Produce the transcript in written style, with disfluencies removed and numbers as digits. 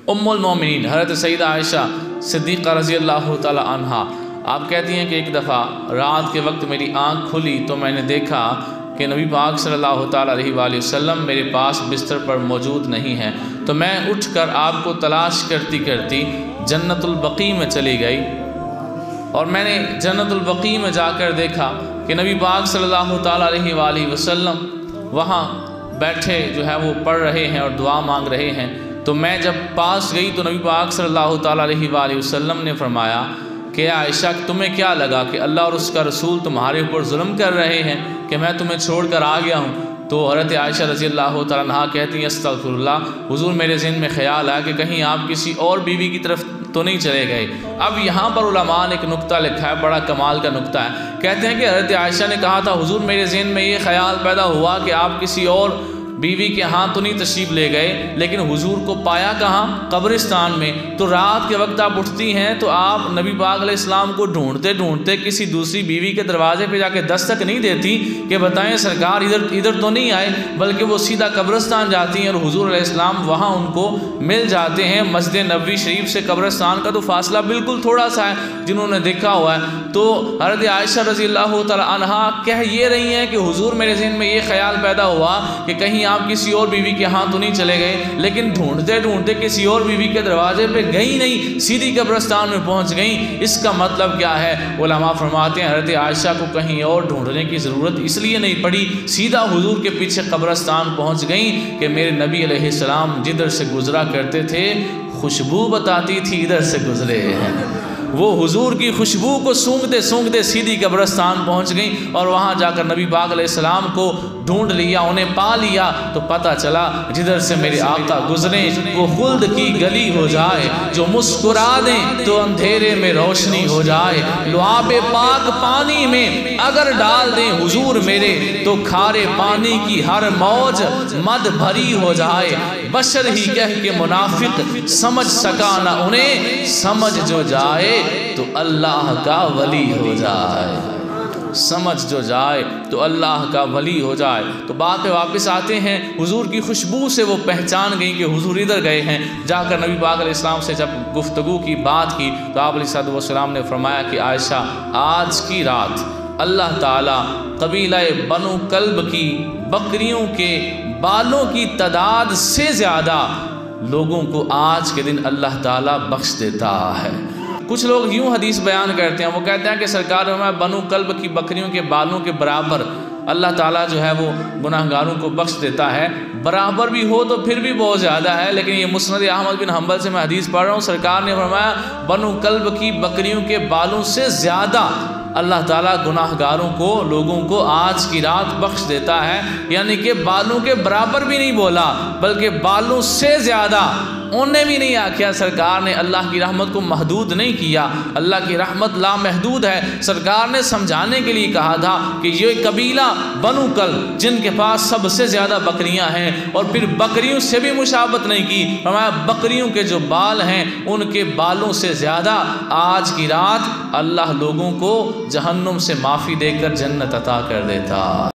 उम्मुल मोमिनीन हज़रत सैयदा आयशा सिद्दीक़ा रज़ी अल्लाह ताला अन्हा आप कहती हैं कि एक दफ़ा रात के वक्त मेरी आँख खुली तो मैंने देखा कि नबी पाक सल्लल्लाहु ताला अलैहि वसल्लम मेरे पास बिस्तर पर मौजूद नहीं हैं। तो मैं उठकर आपको तलाश करती करती जन्नतुल बक़ी में चली गई और मैंने जन्नतुल बक़ी में जाकर देखा कि नबी पाक सल्लल्लाहु ताला अलैहि वसल्लम वहाँ बैठे जो है वो पढ़ रहे हैं और दुआ मांग रहे हैं। तो मैं जब पास गई तो नबी पाक सल्लल्लाहु ताला अलैहि वसल्लम ने फरमाया कि आयशा तुम्हें क्या लगा कि अल्लाह और उसका रसूल तुम्हारे ऊपर जुल्म कर रहे हैं कि मैं तुम्हें छोड़कर आ गया हूँ। तो हज़रत आयशा रज़ी अल्लाह तआला अन्हा कहती हैं अस्तग़फिरुल्लाह, हुज़ूर मेरे ज़हन में ख़्याल आया कि कहीं आप किसी और बीवी की तरफ तो नहीं चले गए। अब यहाँ पर उलमा ने एक नुक्ता लिखा है, बड़ा कमाल का नुक्ता है। कहते हैं कि हज़रत आयशा ने कहा था हुज़ूर मेरे ज़हन में ये ख़्याल पैदा हुआ कि आप किसी और बीवी के यहाँ तो नहीं तशरीफ़ ले गए, लेकिन हुजूर को पाया कहाँ? कब्रिस्तान में। तो रात के वक्त आप उठती हैं तो आप नबी पाक अलैहिस्सलाम को ढूंढते ढूंढते किसी दूसरी बीवी के दरवाजे पे जाके दस्तक नहीं देती कि बताएं सरकार इधर तो नहीं आए, बल्कि वो सीधा कब्रिस्तान जाती हैं और हुजूर अलैहिस्सलाम वहाँ उनको मिल जाते हैं। मस्जिद नबवी शरीफ से कब्रिस्तान का तो फासला बिल्कुल थोड़ा सा है, जिन्होंने देखा हुआ है। तो हज़रत आयशा रज़ी अल्लाह तआला अन्हा कह ये रही हैं कि हुजूर मेरे ज़हन में ये ख्याल पैदा हुआ कि कहीं आप किसी और बीवी के यहाँ तो नहीं चले गए, लेकिन ढूंढते ढूंढते किसी और बीवी के दरवाजे पे गई नहीं, सीधी कब्रिस्तान में पहुँच गई। इसका मतलब क्या है? उलमा फरमाते हैं हज़रत आयशा को कहीं और ढूंढने की ज़रूरत इसलिए नहीं पड़ी, सीधा हुजूर के पीछे कब्रिस्तान पहुँच गई कि मेरे नबी अलैहिस्सलाम जिधर से गुजरा करते थे खुशबू बताती थी इधर से गुजरे हैं। वो हुजूर की खुशबू को सूंघते सूंघते सीधी कब्रिस्तान पहुंच गई और वहां जाकर नबी पाक अलैहिस्सलाम को ढूंढ लिया, उन्हें पा लिया। तो पता चला जिधर से मेरे आका गुजरे वो खुल्द की गली हो जाए, जो मुस्कुरा दें तो अंधेरे में रोशनी हो जाए। लुआबे पाक पानी में अगर डाल दें हुजूर मेरे तो खारे पानी की हर मौज मद भरी हो जाए। बशर ही कह के मुनाफिक समझ सका ना उन्हें, समझ जो जाए तो अल्लाह का वली हो जाए। समझ जो जाए तो अल्लाह का वली हो जाए। तो बात पे वापस आते हैं, हुजूर की खुशबू से वो पहचान गई कि हुजूर इधर गए हैं। जाकर नबी पाक अलैहिस्सलाम से जब गुफ्तगू की बात की तो आप अलैहिस्सलाम ने फरमाया कि आयशा आज की रात अल्लाह ताला कबीला बनु कल्ब की बकरियों के बालों की तादाद से ज़्यादा लोगों को आज के दिन अल्लाह ताला बख्श देता है। कुछ लोग यूँ हदीस बयान करते हैं, वो कहते हैं कि सरकार में बनु कल्ब की बकरियों के बालों के बराबर अल्लाह ताला जो है वो गुनाहगारों को बख्श देता है। बराबर भी हो तो फिर भी बहुत ज़्यादा है, लेकिन ये मुस्नद अहमद बिन हम्बल से मैं हदीस पढ़ रहा हूँ। सरकार ने फरमाया बनु कल्ब की बकरियों के बालों से ज़्यादा अल्लाह ताला गुनाहगारों को, लोगों को आज की रात बख्श देता है। यानी कि बालों के बराबर भी नहीं बोला, बल्कि बालों से ज़्यादा। उन्हें भी नहीं आख्या, सरकार ने अल्लाह की रहमत को महदूद नहीं किया। अल्लाह की रहमत लामहदूद है। सरकार ने समझाने के लिए कहा था कि ये कबीला बनु कल्ब जिनके पास सबसे ज़्यादा बकरियां हैं, और फिर बकरियों से भी मुशाबत नहीं की, हमारा बकरियों के जो बाल हैं उनके बालों से ज़्यादा आज की रात अल्लाह लोगों को जहन्नुम से माफ़ी देकर जन्नत अता कर देता।